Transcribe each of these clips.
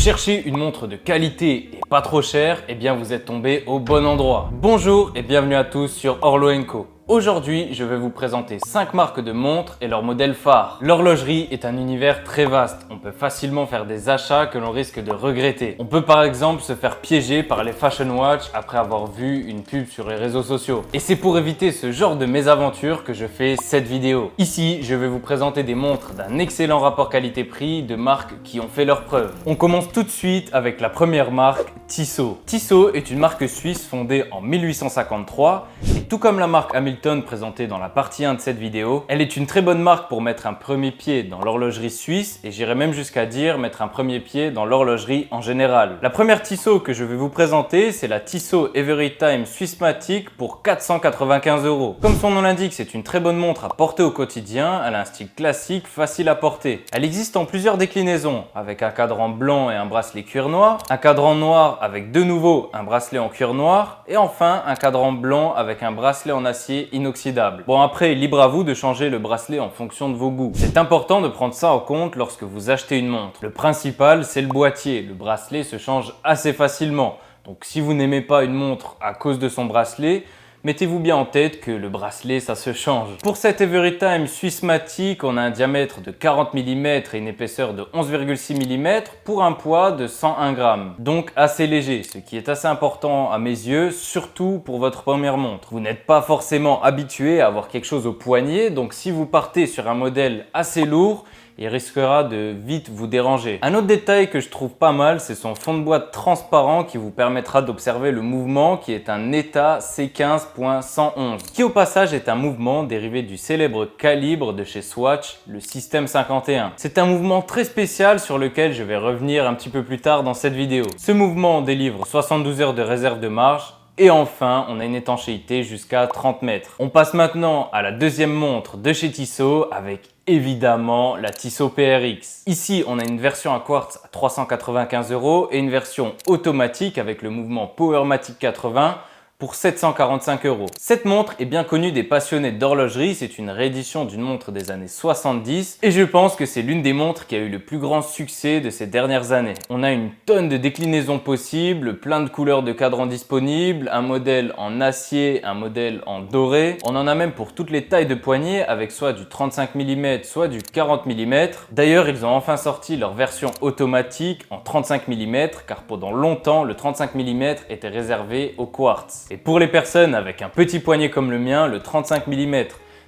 cherchez une montre de qualité et pas trop chère, eh bien vous êtes tombé au bon endroit. Bonjour et bienvenue à tous sur Orlo & Co. Aujourd'hui, je vais vous présenter 5 marques de montres et leurs modèles phares. L'horlogerie est un univers très vaste. On peut facilement faire des achats que l'on risque de regretter. On peut par exemple se faire piéger par les fashion watch après avoir vu une pub sur les réseaux sociaux. Et c'est pour éviter ce genre de mésaventure que je fais cette vidéo. Ici, je vais vous présenter des montres d'un excellent rapport qualité-prix de marques qui ont fait leurs preuves. On commence tout de suite avec la première marque, Tissot. Tissot est une marque suisse fondée en 1853 et tout comme la marque Hamilton présentée dans la partie 1 de cette vidéo, elle est une très bonne marque pour mettre un premier pied dans l'horlogerie suisse et j'irais même jusqu'à dire mettre un premier pied dans l'horlogerie en général. La première Tissot que je vais vous présenter, c'est la Tissot Everytime Swissmatic pour 495 €. Comme son nom l'indique, c'est une très bonne montre à porter au quotidien, elle a un style classique, facile à porter. Elle existe en plusieurs déclinaisons, avec un cadran blanc et un bracelet cuir noir, un cadran noir avec de nouveau un bracelet en cuir noir et enfin un cadran blanc avec un bracelet en acier inoxydable. Bon après, libre à vous de changer le bracelet en fonction de vos goûts. C'est important de prendre ça en compte lorsque vous achetez une montre. Le principal, c'est le boîtier. Le bracelet se change assez facilement. Donc si vous n'aimez pas une montre à cause de son bracelet, mettez-vous bien en tête que le bracelet, ça se change. Pour cette Everytime Swissmatic, on a un diamètre de 40 mm et une épaisseur de 11,6 mm pour un poids de 101 g. Donc assez léger, ce qui est assez important à mes yeux, surtout pour votre première montre. Vous n'êtes pas forcément habitué à avoir quelque chose au poignet, donc si vous partez sur un modèle assez lourd, il risquera de vite vous déranger. Un autre détail que je trouve pas mal, c'est son fond de boîte transparent qui vous permettra d'observer le mouvement qui est un ETA C15.111, qui au passage est un mouvement dérivé du célèbre calibre de chez Swatch, le Système 51. C'est un mouvement très spécial sur lequel je vais revenir un petit peu plus tard dans cette vidéo. Ce mouvement délivre 72 heures de réserve de marge. Et enfin, on a une étanchéité jusqu'à 30 mètres. On passe maintenant à la deuxième montre de chez Tissot avec évidemment la Tissot PRX. Ici, on a une version à quartz à 395 € et une version automatique avec le mouvement Powermatic 80 pour 745 €. Cette montre est bien connue des passionnés d'horlogerie, c'est une réédition d'une montre des années 70 et je pense que c'est l'une des montres qui a eu le plus grand succès de ces dernières années. On a une tonne de déclinaisons possibles, plein de couleurs de cadrans disponibles, un modèle en acier, un modèle en doré. On en a même pour toutes les tailles de poignet avec soit du 35 mm, soit du 40 mm. D'ailleurs, ils ont enfin sorti leur version automatique en 35 mm car pendant longtemps, le 35 mm était réservé au quartz. Et pour les personnes avec un petit poignet comme le mien, le 35 mm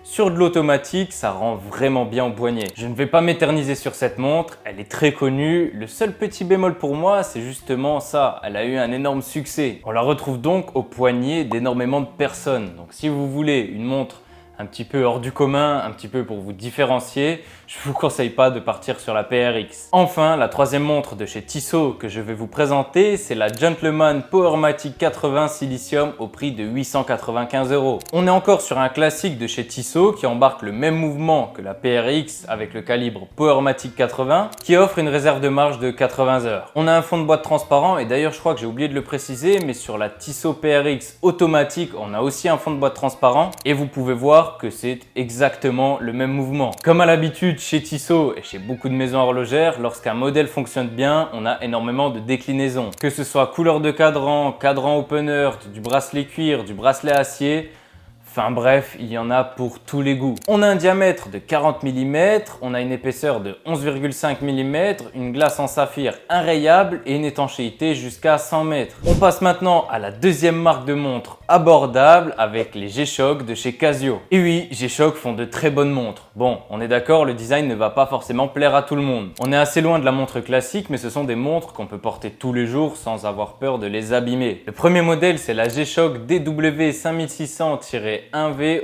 sur de l'automatique, ça rend vraiment bien au poignet. Je ne vais pas m'éterniser sur cette montre, elle est très connue. Le seul petit bémol pour moi, c'est justement ça, elle a eu un énorme succès. On la retrouve donc au poignet d'énormément de personnes. Donc si vous voulez une montre un petit peu hors du commun, un petit peu pour vous différencier, je ne vous conseille pas de partir sur la PRX. Enfin, la troisième montre de chez Tissot que je vais vous présenter, c'est la Gentleman Powermatic 80 Silicium au prix de 895 €. On est encore sur un classique de chez Tissot qui embarque le même mouvement que la PRX avec le calibre Powermatic 80 qui offre une réserve de marge de 80 heures. On a un fond de boîte transparent et d'ailleurs je crois que j'ai oublié de le préciser, mais sur la Tissot PRX automatique, on a aussi un fond de boîte transparent et vous pouvez voir que c'est exactement le même mouvement. Comme à l'habitude chez Tissot et chez beaucoup de maisons horlogères, lorsqu'un modèle fonctionne bien, on a énormément de déclinaisons. Que ce soit couleur de cadran, cadran open earth, du bracelet cuir, du bracelet acier, enfin bref, il y en a pour tous les goûts. On a un diamètre de 40 mm, on a une épaisseur de 11,5 mm, une glace en saphir inrayable et une étanchéité jusqu'à 100 mètres. On passe maintenant à la deuxième marque de montre abordable avec les G-Shock de chez Casio. Et oui, G-Shock font de très bonnes montres. Bon, on est d'accord, le design ne va pas forcément plaire à tout le monde. On est assez loin de la montre classique, mais ce sont des montres qu'on peut porter tous les jours sans avoir peur de les abîmer. Le premier modèle, c'est la G-Shock DW 5600-1V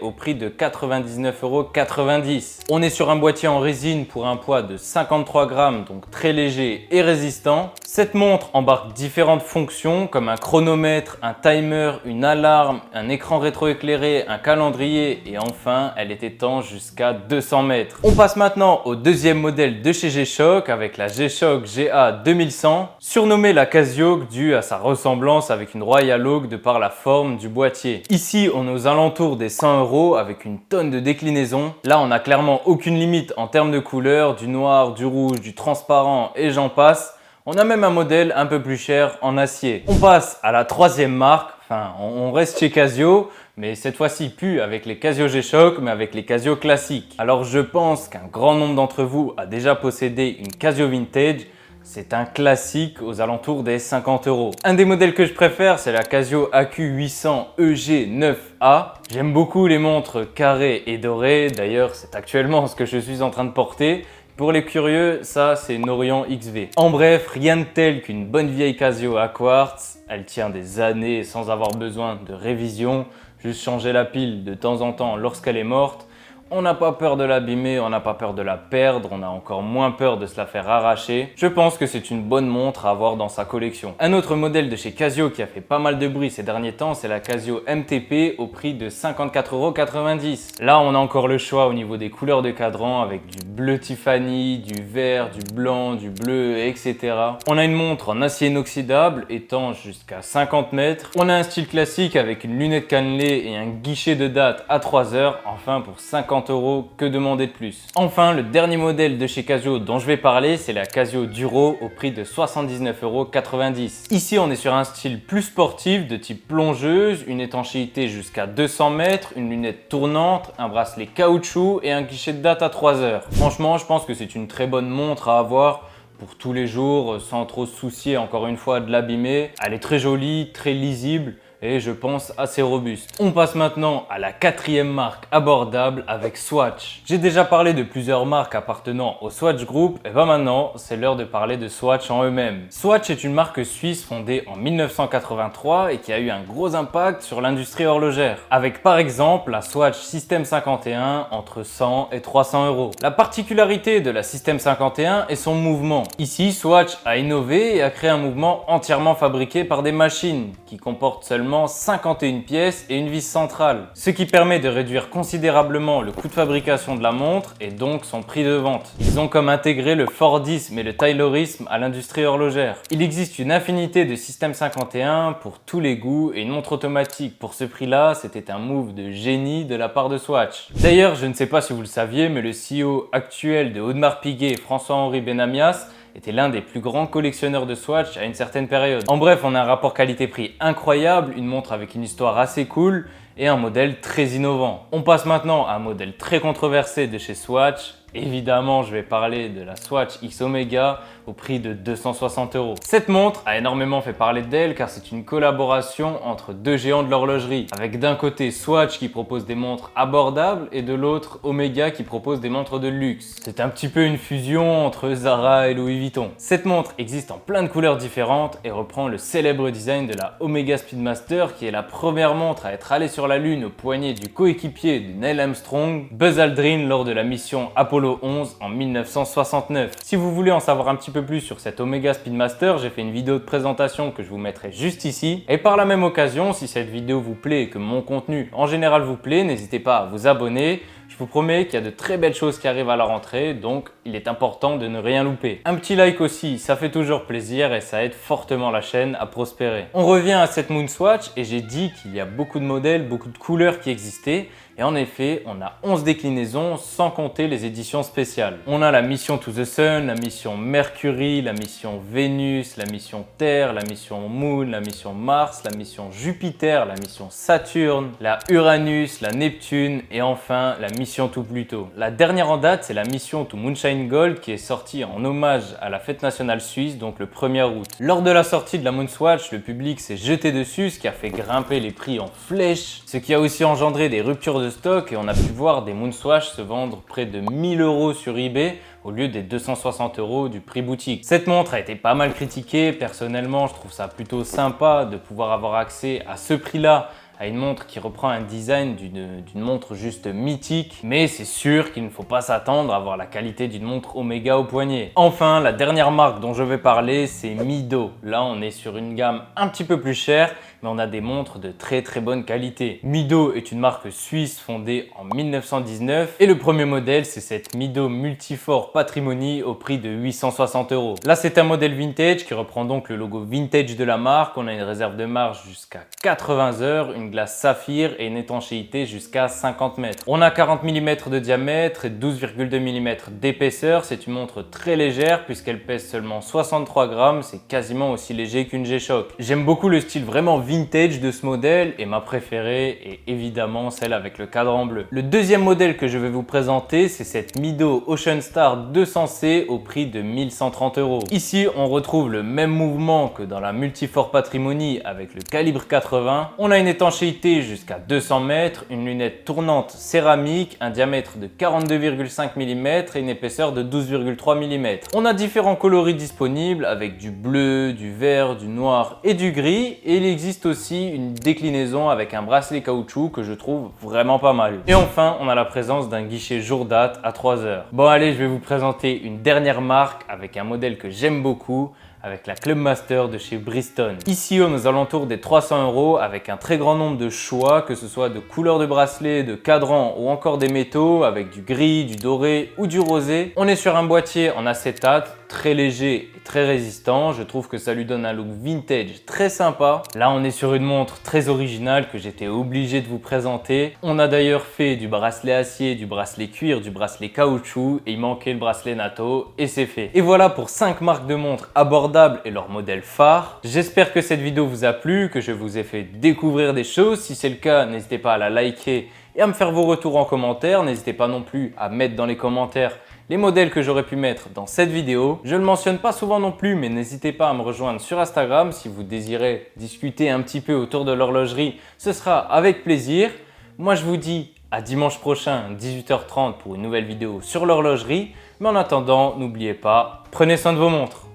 au prix de 99,90 €. On est sur un boîtier en résine pour un poids de 53 g, donc très léger et résistant. Cette montre embarque différentes fonctions comme un chronomètre, un timer, une alarme, un écran rétroéclairé, un calendrier et enfin elle est étanche jusqu'à 200 mètres. On passe maintenant au deuxième modèle de chez G-Shock avec la G-Shock GA 2100, surnommée la Casio due à sa ressemblance avec une Royal Oak de par la forme du boîtier. Ici on est aux alentours des 100 € avec une tonne de déclinaisons. Là on n'a clairement aucune limite en termes de couleurs, du noir, du rouge, du transparent et j'en passe. On a même un modèle un peu plus cher en acier. On passe à la troisième marque, enfin on reste chez Casio, mais cette fois-ci plus avec les Casio G-Shock, mais avec les Casio classiques. Alors je pense qu'un grand nombre d'entre vous a déjà possédé une Casio Vintage. C'est un classique aux alentours des 50 €. Un des modèles que je préfère, c'est la Casio AQ800 EG9A. J'aime beaucoup les montres carrées et dorées. D'ailleurs, c'est actuellement ce que je suis en train de porter. Pour les curieux, ça c'est une Orient XV. En bref, rien de tel qu'une bonne vieille Casio à quartz. Elle tient des années sans avoir besoin de révision. Juste changer la pile de temps en temps lorsqu'elle est morte. On n'a pas peur de l'abîmer, on n'a pas peur de la perdre, on a encore moins peur de se la faire arracher. Je pense que c'est une bonne montre à avoir dans sa collection. Un autre modèle de chez Casio qui a fait pas mal de bruit ces derniers temps, c'est la Casio MTP au prix de 54,90 €. Là, on a encore le choix au niveau des couleurs de cadran avec du bleu Tiffany, du vert, du blanc, du bleu, etc. On a une montre en acier inoxydable étanche jusqu'à 50 mètres. On a un style classique avec une lunette cannelée et un guichet de date à 3 heures. Enfin, pour 50 €, que demander de plus? Enfin, le dernier modèle de chez Casio dont je vais parler, c'est la Casio Duro au prix de 79,90 €. Ici, on est sur un style plus sportif de type plongeuse, une étanchéité jusqu'à 200 mètres, une lunette tournante, un bracelet caoutchouc et un guichet de date à 3 heures. Franchement, je pense que c'est une très bonne montre à avoir pour tous les jours sans trop se soucier encore une fois de l'abîmer. Elle est très jolie, très lisible et je pense assez robuste. On passe maintenant à la quatrième marque abordable avec Swatch. J'ai déjà parlé de plusieurs marques appartenant au Swatch Group, et bien maintenant c'est l'heure de parler de Swatch en eux-mêmes. Swatch est une marque suisse fondée en 1983 et qui a eu un gros impact sur l'industrie horlogère, avec par exemple la Swatch System 51 entre 100 et 300 €. La particularité de la System 51 est son mouvement. Ici, Swatch a innové et a créé un mouvement entièrement fabriqué par des machines qui comportent seulement 51 pièces et une vis centrale, ce qui permet de réduire considérablement le coût de fabrication de la montre et donc son prix de vente. Ils ont comme intégré le Fordisme et le Taylorisme à l'industrie horlogère. Il existe une infinité de System 51 pour tous les goûts et une montre automatique pour ce prix-là, c'était un move de génie de la part de Swatch. D'ailleurs, je ne sais pas si vous le saviez, mais le CEO actuel de Audemars Piguet, François-Henri Benamias, était l'un des plus grands collectionneurs de Swatch à une certaine période. En bref, on a un rapport qualité-prix incroyable, une montre avec une histoire assez cool et un modèle très innovant. On passe maintenant à un modèle très controversé de chez Swatch. Évidemment, je vais parler de la Swatch X Omega au prix de 260 €. Cette montre a énormément fait parler d'elle car c'est une collaboration entre deux géants de l'horlogerie, avec d'un côté Swatch qui propose des montres abordables et de l'autre Omega qui propose des montres de luxe. C'est un petit peu une fusion entre Zara et Louis Vuitton. Cette montre existe en plein de couleurs différentes et reprend le célèbre design de la Omega Speedmaster qui est la première montre à être allée sur la Lune au poignet du coéquipier de Neil Armstrong, Buzz Aldrin, lors de la mission Apollo 11 en 1969. Si vous voulez en savoir un petit peu plus sur cette Omega Speedmaster, j'ai fait une vidéo de présentation que je vous mettrai juste ici. Et par la même occasion, si cette vidéo vous plaît et que mon contenu en général vous plaît, n'hésitez pas à vous abonner. Je vous promets qu'il y a de très belles choses qui arrivent à la rentrée, donc il est important de ne rien louper. Un petit like aussi, ça fait toujours plaisir et ça aide fortement la chaîne à prospérer. On revient à cette Moonswatch et j'ai dit qu'il y a beaucoup de modèles, beaucoup de couleurs qui existaient. Et en effet, on a 11 déclinaisons sans compter les éditions spéciales. On a la mission To the Sun, la mission Mercury, la mission Vénus, la mission Terre, la mission Moon, la mission Mars, la mission Jupiter, la mission Saturne, la Uranus, la Neptune et enfin la mission To Pluto. La dernière en date, c'est la mission To Moonshine Gold qui est sortie en hommage à la fête nationale suisse, donc le 1er août. Lors de la sortie de la Moonswatch, le public s'est jeté dessus, ce qui a fait grimper les prix en flèche, ce qui a aussi engendré des ruptures de stock et on a pu voir des Moonswatch se vendre près de 1000 € sur eBay au lieu des 260 € du prix boutique. Cette montre a été pas mal critiquée. Personnellement, je trouve ça plutôt sympa de pouvoir avoir accès à ce prix-là à une montre qui reprend un design d'une montre juste mythique, mais c'est sûr qu'il ne faut pas s'attendre à avoir la qualité d'une montre Omega au poignet. Enfin, la dernière marque dont je vais parler, c'est Mido. Là, on est sur une gamme un petit peu plus chère, mais on a des montres de très bonne qualité. Mido est une marque suisse fondée en 1919 et le premier modèle, c'est cette Mido Multifor Patrimony au prix de 860 €. Là, c'est un modèle vintage qui reprend donc le logo vintage de la marque. On a une réserve de marge jusqu'à 80 heures, une une glace saphir et une étanchéité jusqu'à 50 mètres. On a 40 mm de diamètre et 12,2 mm d'épaisseur. C'est une montre très légère puisqu'elle pèse seulement 63 grammes. C'est quasiment aussi léger qu'une G-Shock. J'aime beaucoup le style vraiment vintage de ce modèle et ma préférée est évidemment celle avec le cadran bleu. Le deuxième modèle que je vais vous présenter, c'est cette Mido Ocean Star 200C au prix de 1130 €. Ici, on retrouve le même mouvement que dans la Multifor Patrimony avec le calibre 80. On a une étanchéité jusqu'à 200 mètres, une lunette tournante céramique, un diamètre de 42,5 mm et une épaisseur de 12,3 mm. On a différents coloris disponibles avec du bleu, du vert, du noir et du gris. Et il existe aussi une déclinaison avec un bracelet caoutchouc que je trouve vraiment pas mal. Et enfin, on a la présence d'un guichet jour date à 3 heures. Bon allez, je vais vous présenter une dernière marque avec un modèle que j'aime beaucoup, avec la Clubmaster de chez Bridgestone. Ici, on est aux alentours des 300 € avec un très grand nombre de choix, que ce soit de couleurs de bracelets, de cadrans ou encore des métaux avec du gris, du doré ou du rosé. On est sur un boîtier en acétate, très léger et très résistant. Je trouve que ça lui donne un look vintage très sympa. Là, on est sur une montre très originale que j'étais obligé de vous présenter. On a d'ailleurs fait du bracelet acier, du bracelet cuir, du bracelet caoutchouc et il manquait le bracelet natto et c'est fait. Et voilà pour 5 marques de montres abordables et leur modèle phare. J'espère que cette vidéo vous a plu, que je vous ai fait découvrir des choses. Si c'est le cas, n'hésitez pas à la liker et à me faire vos retours en commentaire. N'hésitez pas non plus à mettre dans les commentaires les modèles que j'aurais pu mettre dans cette vidéo. Je ne le mentionne pas souvent non plus, mais n'hésitez pas à me rejoindre sur Instagram si vous désirez discuter un petit peu autour de l'horlogerie. Ce sera avec plaisir. Moi, je vous dis à dimanche prochain, 18h30 pour une nouvelle vidéo sur l'horlogerie. Mais en attendant, n'oubliez pas, prenez soin de vos montres.